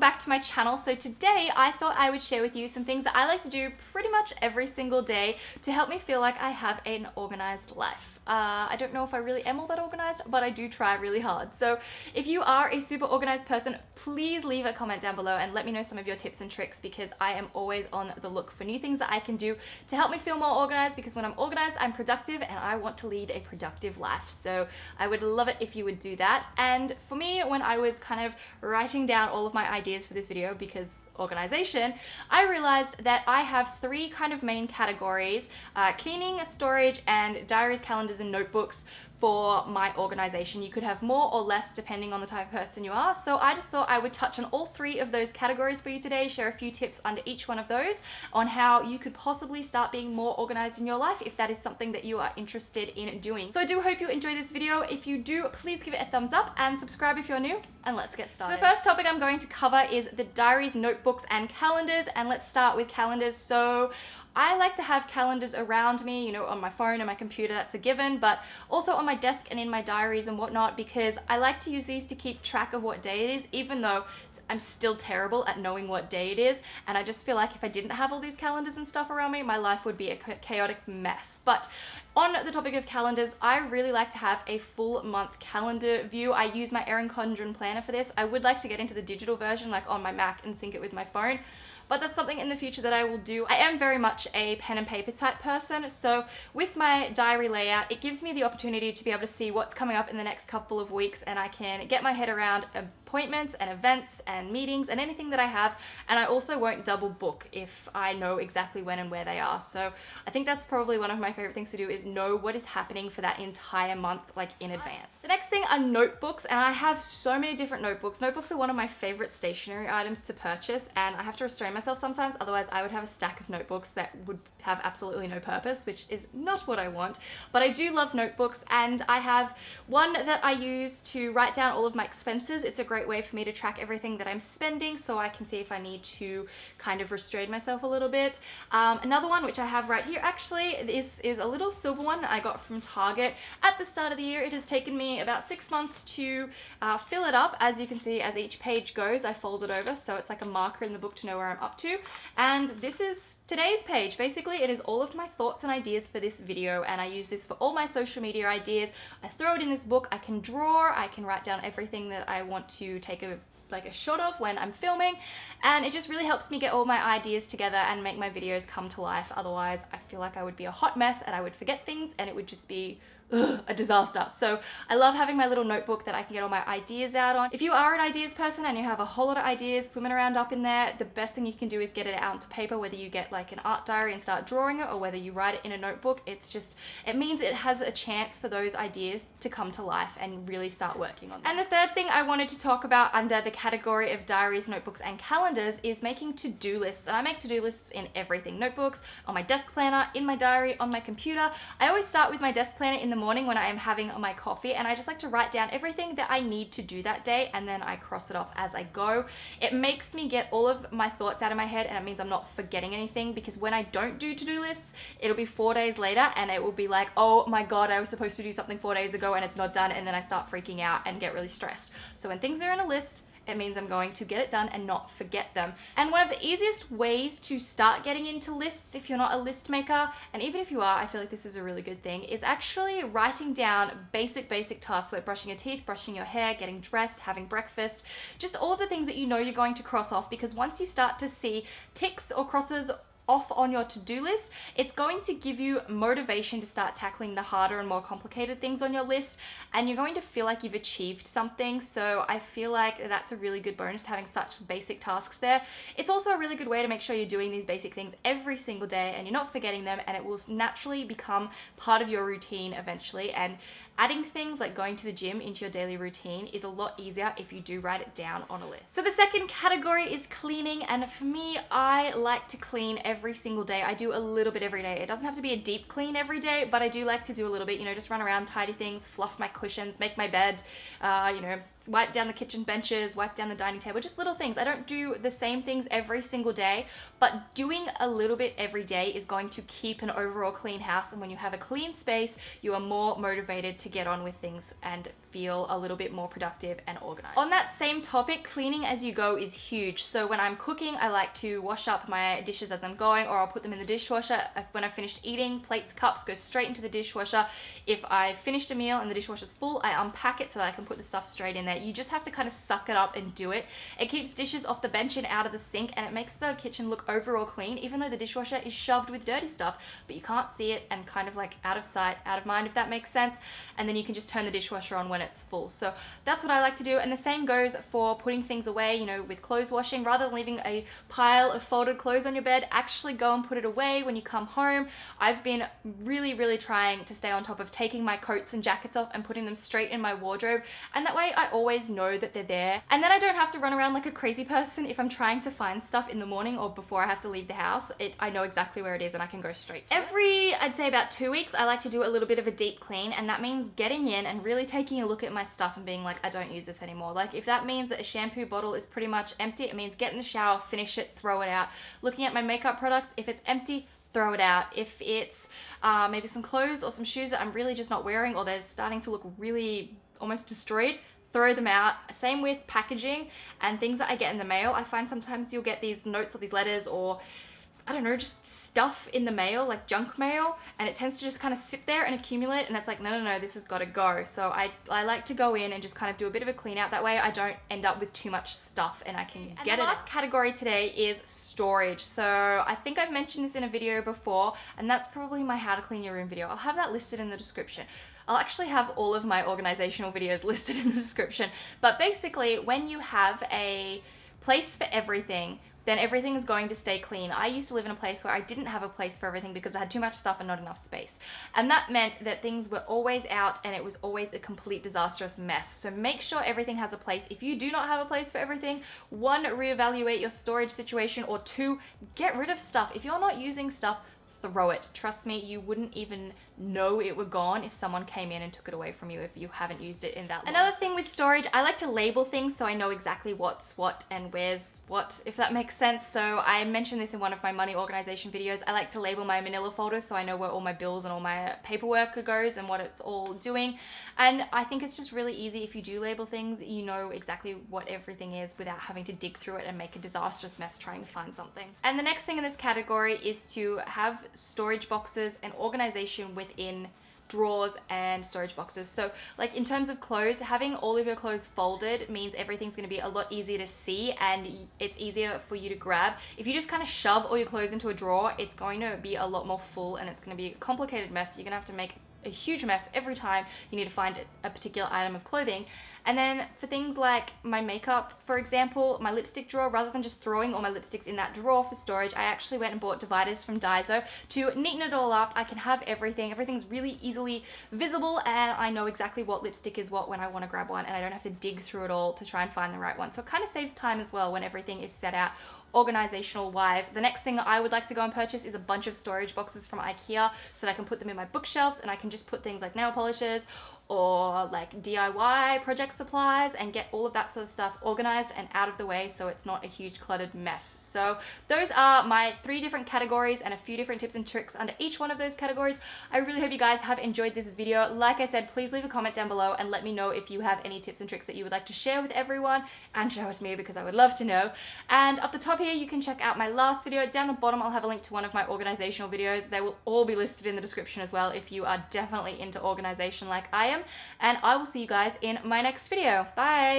welcome back to my channel. So today I thought I would share with you some things that I like to do pretty much every single day to help me feel like I have an organized life. I don't know if I really am all that organized, but I do try really hard. So if you are a super organized person, please leave a comment down below and let me know some of your tips and tricks, because I am always on the look for new things that I can do to help me feel more organized, because when I'm organized, I'm productive and I want to lead a productive life. So I would love it if you would do that. And for me, when I was kind of writing down all of my ideas for this video, because organization, I realized that I have three kind of main categories: cleaning, storage, and diaries, calendars, and notebooks for my organization. You could have more or less depending on the type of person you are. So I just thought I would touch on all three of those categories for you today, share a few tips under each one of those on how you could possibly start being more organized in your life if that is something that you are interested in doing. So I do hope you enjoy this video. If you do, please give it a thumbs up and subscribe if you're new, and let's get started. So the first topic I'm going to cover is the diaries, notebooks, and calendars, and let's start with calendars. So I like to have calendars around me, you know, on my phone and my computer, that's a given, but also on my desk and in my diaries and whatnot, because I like to use these to keep track of what day it is, even though I'm still terrible at knowing what day it is, and I just feel like if I didn't have all these calendars and stuff around me, my life would be a chaotic mess. But on the topic of calendars, I really like to have a full month calendar view. I use my Erin Condren planner for this. I would like to get into the digital version, like on my Mac, and sync it with my phone, but that's something in the future that I will do. I am very much a pen and paper type person, so with my diary layout, it gives me the opportunity to be able to see what's coming up in the next couple of weeks, and I can get my head around appointments and events and meetings and anything that I have, and I also won't double book if I know exactly when and where they are. So I think that's probably one of my favorite things to do, is know what is happening for that entire month, like in advance. The next thing are notebooks, and I have so many different notebooks. Notebooks are one of my favorite stationery items to purchase, and I have to restrain myself sometimes, otherwise I would have a stack of notebooks that would have absolutely no purpose, which is not what I want. But I do love notebooks, and I have one that I use to write down all of my expenses. It's a great way for me to track everything that I'm spending, so I can see if I need to kind of restrain myself a little bit. Another one, which I have right here, actually, this is a little silver one that I got from Target at the start of the year. It has taken me about 6 months to fill it up. As you can see, as each page goes, I fold it over, so it's like a marker in the book to know where I'm up to. And this is today's page. Basically, it is all of my thoughts and ideas for this video, and I use this for all my social media ideas. I throw it in this book. I can draw, I can write down everything that I want to take a shot of when I'm filming, and it just really helps me get all my ideas together and make my videos come to life. Otherwise, I feel like I would be a hot mess and I would forget things and it would just be a disaster. So I love having my little notebook that I can get all my ideas out on. If you are an ideas person and you have a whole lot of ideas swimming around up in there, the best thing you can do is get it out onto paper, whether you get like an art diary and start drawing it, or whether you write it in a notebook. It means it has a chance for those ideas to come to life and really start working on them. And the third thing I wanted to talk about under the category of diaries, notebooks, and calendars is making to-do lists. And I make to-do lists in everything: notebooks, on my desk planner, in my diary, on my computer. I always start with my desk planner in the morning when I am having my coffee, and I just like to write down everything that I need to do that day, and then I cross it off as I go. It makes me get all of my thoughts out of my head, and it means I'm not forgetting anything, because when I don't do to-do lists, it'll be 4 days later and it will be like, oh my god, I was supposed to do something 4 days ago and it's not done, and then I start freaking out and get really stressed. So when things are in a list, it means I'm going to get it done and not forget them. And one of the easiest ways to start getting into lists, if you're not a list maker, and even if you are, I feel like this is a really good thing, is actually writing down basic tasks like brushing your teeth, brushing your hair, getting dressed, having breakfast, just all of the things that you know you're going to cross off, because once you start to see ticks or crosses off on your to-do list, it's going to give you motivation to start tackling the harder and more complicated things on your list, and you're going to feel like you've achieved something. So I feel like that's a really good bonus, having such basic tasks there. It's also a really good way to make sure you're doing these basic things every single day and you're not forgetting them, and it will naturally become part of your routine eventually. And adding things like going to the gym into your daily routine is a lot easier if you do write it down on a list. So the second category is cleaning, and for me, I like to clean every single day. I do a little bit every day. It doesn't have to be a deep clean every day, but I do like to do a little bit, you know, just run around, tidy things, fluff my cushions, make my bed, you know, wipe down the kitchen benches, wipe down the dining table, just little things. I don't do the same things every single day, but doing a little bit every day is going to keep an overall clean house. And when you have a clean space, you are more motivated to get on with things and feel a little bit more productive and organized. On that same topic, cleaning as you go is huge. So when I'm cooking, I like to wash up my dishes as I'm going, or I'll put them in the dishwasher. When I've finished eating, plates, cups go straight into the dishwasher. If I finished a meal and the dishwasher's full, I unpack it so that I can put the stuff straight in there. You just have to kind of suck it up and do it. It keeps dishes off the bench and out of the sink, and it makes the kitchen look overall clean, even though the dishwasher is shoved with dirty stuff, but you can't see it and kind of like out of sight, out of mind, if that makes sense. And then you can just turn the dishwasher on when it's full. So that's what I like to do. And the same goes for putting things away, you know, with clothes washing. Rather than leaving a pile of folded clothes on your bed, actually go and put it away when you come home. I've been really trying to stay on top of taking my coats and jackets off and putting them straight in my wardrobe. And that way I always know that they're there. And then I don't have to run around like a crazy person if I'm trying to find stuff in the morning or before I have to leave the house. I know exactly where it is and I can go straight to it. Every, I'd say about 2 weeks, I like to do a little bit of a deep clean, and that means getting in and really taking a look at my stuff and being like, I don't use this anymore. Like if that means that a shampoo bottle is pretty much empty, it means get in the shower, finish it, throw it out. Looking at my makeup products, if it's empty, throw it out. If it's maybe some clothes or some shoes that I'm really just not wearing, or they're starting to look really almost destroyed, throw them out. Same with packaging and things that I get in the mail. I find sometimes you'll get these notes or these letters or I don't know, just stuff in the mail, like junk mail, and it tends to just kind of sit there and accumulate, and it's like, no, this has got to go. So I like to go in and just kind of do a bit of a clean out. That way I don't end up with too much stuff and I can get it. The last category today is storage. So I think I've mentioned this in a video before, and that's probably my how to clean your room video. I'll have that listed in the description. I'll actually have all of my organizational videos listed in the description. But basically, when you have a place for everything, then everything is going to stay clean. I used to live in a place where I didn't have a place for everything because I had too much stuff and not enough space. And that meant that things were always out and it was always a complete disastrous mess. So make sure everything has a place. If you do not have a place for everything, 1, reevaluate your storage situation, or 2, get rid of stuff. If you're not using stuff, throw it. Trust me, you wouldn't even know it were gone if someone came in and took it away from you if you haven't used it in that long. Another thing with storage, I like to label things so I know exactly what's what and where's what, if that makes sense. So I mentioned this in one of my money organization videos. I like to label my manila folders so I know where all my bills and all my paperwork goes and what it's all doing. And I think it's just really easy if you do label things, you know exactly what everything is without having to dig through it and make a disastrous mess trying to find something. And the next thing in this category is to have storage boxes and organization within drawers and storage boxes. So like in terms of clothes, having all of your clothes folded means everything's going to be a lot easier to see and it's easier for you to grab. If you just kind of shove all your clothes into a drawer, it's going to be a lot more full and it's going to be a complicated mess. You're going to have to make a huge mess every time you need to find a particular item of clothing. And then for things like my makeup, for example, my lipstick drawer, rather than just throwing all my lipsticks in that drawer for storage, I actually went and bought dividers from Daiso to neaten it all up. I can have everything. Everything's really easily visible and I know exactly what lipstick is what when I want to grab one, and I don't have to dig through it all to try and find the right one. So it kind of saves time as well when everything is set out organizational wise. The next thing that I would like to go and purchase is a bunch of storage boxes from IKEA so that I can put them in my bookshelves and I can just put things like nail polishes or like DIY project supplies and get all of that sort of stuff organized and out of the way so it's not a huge cluttered mess. So those are my 3 different categories and a few different tips and tricks under each one of those categories. I really hope you guys have enjoyed this video. Like I said, please leave a comment down below and let me know if you have any tips and tricks that you would like to share with everyone and share with me because I would love to know. And up the top here, you can check out my last video. Down the bottom, I'll have a link to one of my organizational videos. They will all be listed in the description as well if you are definitely into organization like I am. And I will see you guys in my next video. Bye!